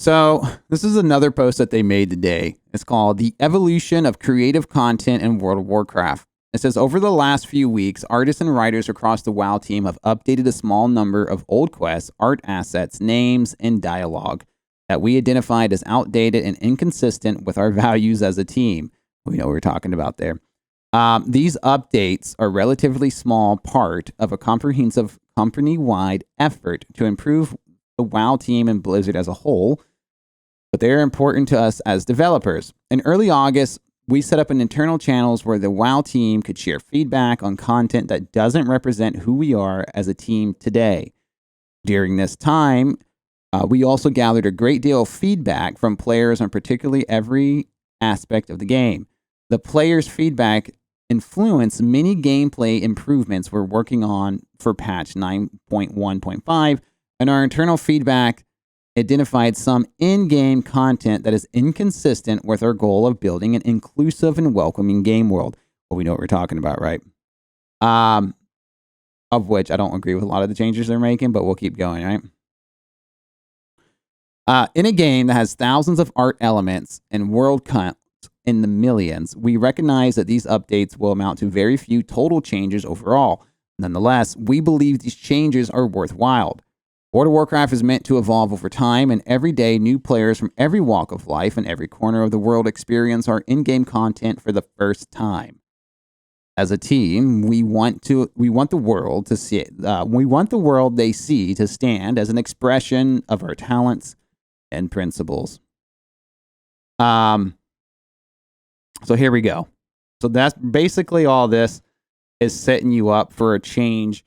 So this is another post that they made today. It's called The Evolution of Creative Content in World of Warcraft. It says, over the last few weeks, artists and writers across the WoW team have updated a small number of old quests, art assets, names, and dialogue that we identified as outdated and inconsistent with our values as a team. We know what we're talking about there. These updates are a relatively small part of a comprehensive company-wide effort to improve the WoW team and Blizzard as a whole, but they're important to us as developers. In early August, we set up an internal channels where the WoW team could share feedback on content that doesn't represent who we are as a team today. During this time, we also gathered a great deal of feedback from players on particularly every aspect of the game. The players' feedback influenced many gameplay improvements we're working on for patch 9.1.5, and our internal feedback identified some in-game content that is inconsistent with our goal of building an inclusive and welcoming game world. Well, we know what we're talking about, right? Of which I don't agree with a lot of the changes they're making, but we'll keep going, right? In a game that has thousands of art elements and world counts in the millions, we recognize that these updates will amount to very few total changes overall. Nonetheless, we believe these changes are worthwhile. World of Warcraft is meant to evolve over time, and every day new players from every walk of life and every corner of the world experience our in-game content for the first time. As a team, we want the world to see we want the world they see to stand as an expression of our talents and principles. So here we go. So that's basically all this is setting you up for a change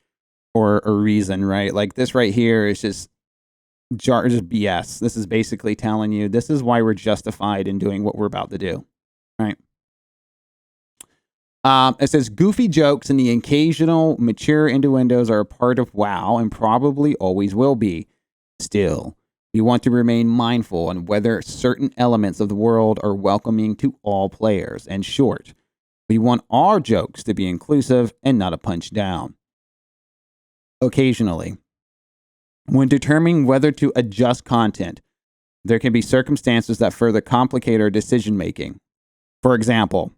or a reason, right? Like this right here is just BS. This is basically telling you this is why we're justified in doing what we're about to do, right? It says goofy jokes and the occasional mature innuendos are a part of WoW and probably always will be. Still, we want to remain mindful on whether certain elements of the world are welcoming to all players. In short, we want our jokes to be inclusive and not a punch down. Occasionally, when determining whether to adjust content, there can be circumstances that further complicate our decision making. For example,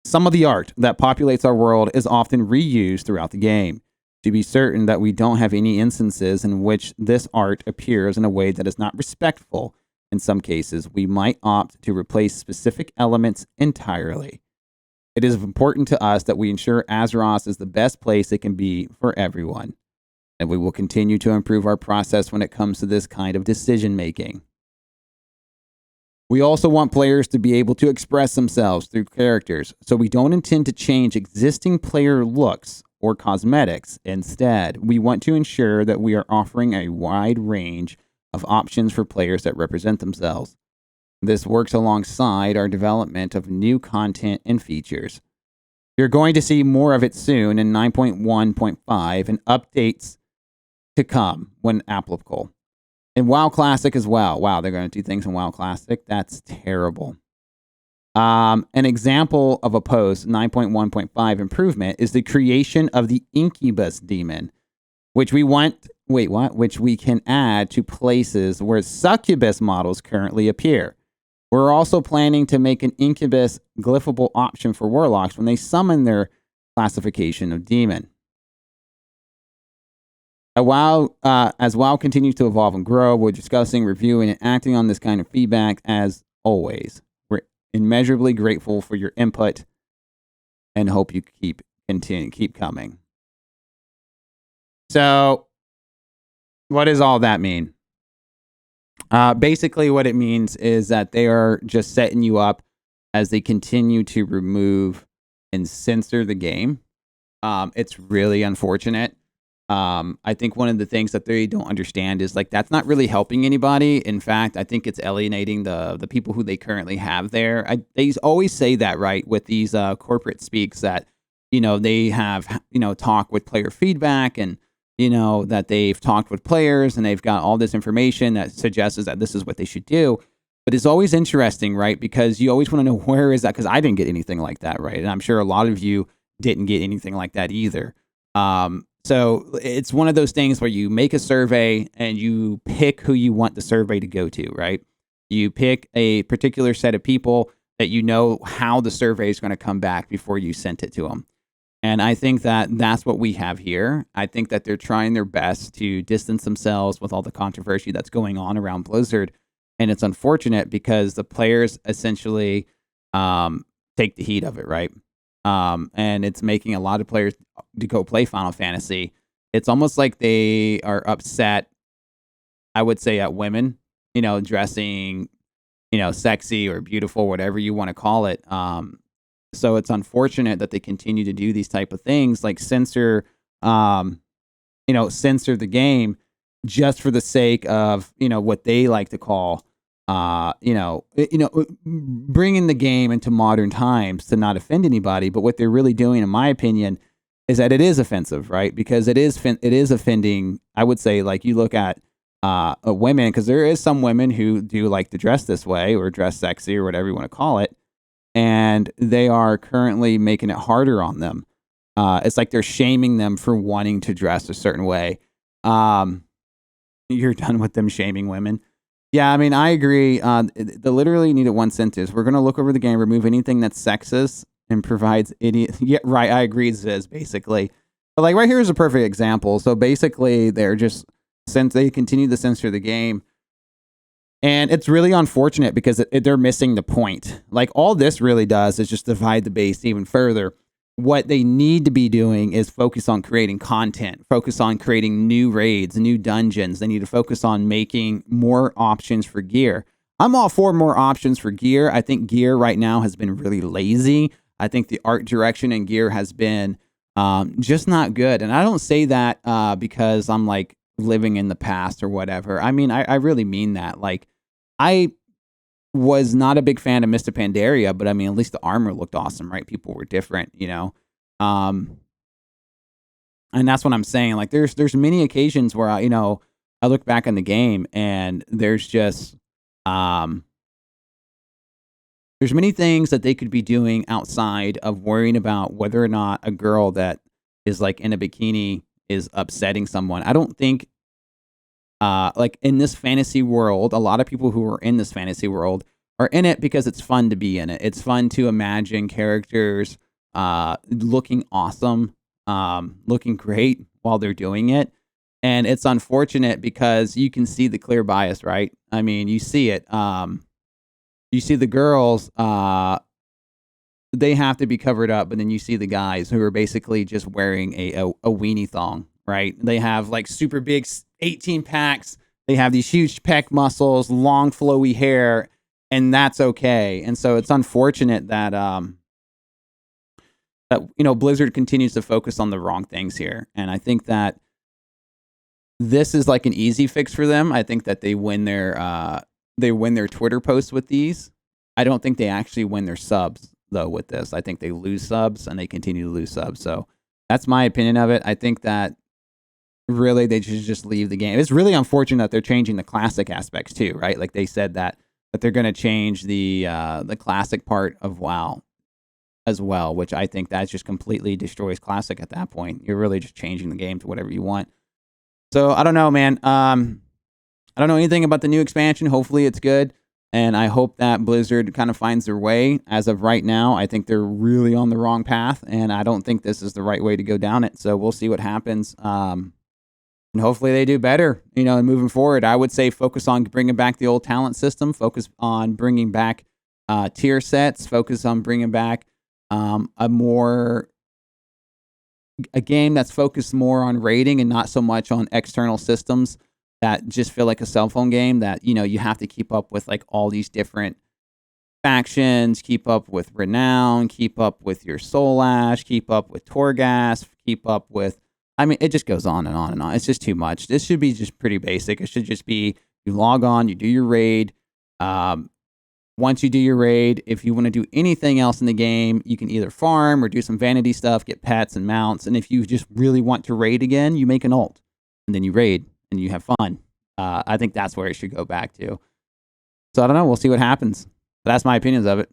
some of the art that populates our world is often reused throughout the game. To be certain that we don't have any instances in which this art appears in a way that is not respectful, in some cases, we might opt to replace specific elements entirely. It is important to us that we ensure Azeroth is the best place it can be for everyone, and we will continue to improve our process when it comes to this kind of decision making. We also want players to be able to express themselves through characters, so we don't intend to change existing player looks or cosmetics. Instead, we want to ensure that we are offering a wide range of options for players that represent themselves. This works alongside our development of new content and features. You're going to see more of it soon in 9.1.5 and updates to come when applicable. And WoW Classic as well. Wow, they're going to do things in WoW Classic. That's terrible. An example of a post 9.1.5 improvement is the creation of the Incubus demon, which we can add to places where succubus models currently appear. We're also planning to make an Incubus glyphable option for Warlocks when they summon their classification of demon. As WoW continues to evolve and grow, we're discussing, reviewing, and acting on this kind of feedback as always. We're immeasurably grateful for your input and hope you keep coming. So, what does all that mean? Basically, what it means is that they are just setting you up as they continue to remove and censor the game. It's really unfortunate. I think one of the things that they don't understand is like that's not really helping anybody. In fact, I think it's alienating the people who they currently have there. They always say that, right, with these corporate speaks that, they have, talk with player feedback and, that they've talked with players and they've got all this information that suggests that this is what they should do. But it's always interesting, right? Because you always want to know where is that? Because I didn't get anything like that, right? And I'm sure a lot of you didn't get anything like that either. So it's one of those things where you make a survey and you pick who you want the survey to go to, right? You pick a particular set of people that you know how the survey is going to come back before you sent it to them. And I think that that's what we have here. I think that they're trying their best to distance themselves with all the controversy that's going on around Blizzard. And it's unfortunate because the players essentially take the heat of it, right? And it's making a lot of players to go play Final Fantasy. It's almost like they are upset, I would say, at women, dressing, sexy or beautiful, whatever you want to call it. So it's unfortunate that they continue to do these type of things, like censor the game just for the sake of, what they like to call, bringing the game into modern times to not offend anybody. But what they're really doing, in my opinion, is that it is offensive, right? Because it is offending. I would say, like, you look at women, because there is some women who do like to dress this way or dress sexy or whatever you want to call it. And they are currently making it harder on them. It's like they're shaming them for wanting to dress a certain way. You're done with them shaming women. Yeah, I mean, I agree. They literally needed one sentence. We're going to look over the game, remove anything that's sexist and provides idiot. Yeah, right. I agree, Ziz, basically. But like right here is a perfect example. So basically, they're just, since they continue to censor the game, and it's really unfortunate because they're missing the point. Like, all this really does is just divide the base even further. What they need to be doing is focus on creating content, focus on creating new raids, new dungeons. They need to focus on making more options for gear. I'm all for more options for gear. I think gear right now has been really lazy. I think the art direction in gear has been just not good. And I don't say that because I'm like living in the past or whatever. I mean, I really mean that. Like, I was not a big fan of Mr. Pandaria, but I mean, at least the armor looked awesome, right? People were different, and that's what I'm saying. Like, there's many occasions where I look back on the game and there's just there's many things that they could be doing outside of worrying about whether or not a girl that is like in a bikini is upsetting someone. I don't think like in this fantasy world, a lot of people who are in this fantasy world are in it because it's fun to be in it. It's fun to imagine characters looking awesome, looking great while they're doing it. And it's unfortunate because you can see the clear bias, right? I mean, you see it. You see the girls, they have to be covered up, but then you see the guys who are basically just wearing a weenie thong, right? They have like super big 18 packs. They have these huge pec muscles, long flowy hair, and that's okay. And so it's unfortunate that Blizzard continues to focus on the wrong things here. And I think that this is like an easy fix for them. I think that they win their Twitter posts with these. I don't think they actually win their subs though with this. I think they lose subs and they continue to lose subs. So that's my opinion of it. I think that really they should just leave the game. It's really unfortunate that they're changing the classic aspects too, right? Like they said that they're going to change the classic part of WoW as well, which I think that just completely destroys classic at that point. You're really just changing the game to whatever you want. So I don't know, man. I don't know anything about the new expansion. Hopefully it's good. And I hope that Blizzard kind of finds their way. As of right now, I think they're really on the wrong path. And I don't think this is the right way to go down it. So we'll see what happens. And hopefully they do better, and moving forward. I would say focus on bringing back the old talent system. Focus on bringing back tier sets. Focus on bringing back a game that's focused more on rating and not so much on external systems that just feel like a cell phone game that, you have to keep up with like all these different factions, keep up with Renown, keep up with your Soul Ash, keep up with Torghast, keep up with, it just goes on and on and on. It's just too much. This should be just pretty basic. It should just be you log on, you do your raid. Once you do your raid, if you want to do anything else in the game, you can either farm or do some vanity stuff, get pets and mounts. And if you just really want to raid again, you make an ult and then you raid and you have fun. I think that's where it should go back to. So I don't know. We'll see what happens. But that's my opinions of it.